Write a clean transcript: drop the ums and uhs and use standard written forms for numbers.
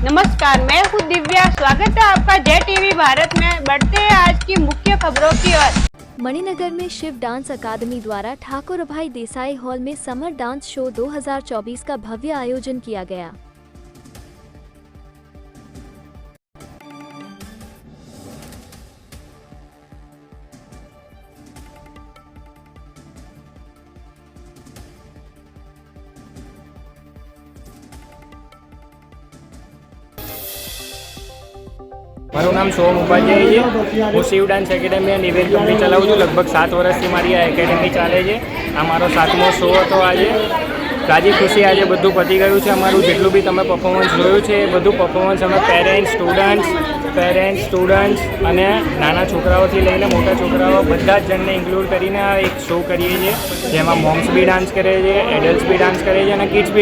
नमस्कार, मैं हूँ दिव्या। स्वागत है आपका जय टीवी भारत में। बढ़ते हैं आज की मुख्य खबरों की ओर। मणिनगर में शिव डांस अकादमी द्वारा ठाकुर भाई देसाई हॉल में समर डांस शो 2024 का भव्य आयोजन किया गया। મારું નામ સોમ ઉપાધ્યાય છે। હું શિવ ડાન્સ એકેડમી અને ઇવેન્ટ કંપની ચલાવું છું। લગભગ 7 વર્ષથી મારી આ એકેડમી ચાલે છે। આ મારો 7મો શો હતો। આજે રાજી ખુશી આજે બધું પતી ગયું છે। અમારું જેટલું બી તમે પરફોર્મન્સ જોયું છે એ બધું પરફોર્મન્સ અમે પેરેન્ટ્સ સ્ટુડન્ટ્સ અને નાના છોકરાઓથી લઈને મોટા છોકરાઓ બધા જ જણને ઇન્ક્લુડ કરીને આ એક શો કરીએ છીએ, જેમાં મોમ્સ બી ડાન્સ કરે છે, એડલ્ટ્સ બી ડાન્સ કરે છે અને કિડ્સ બી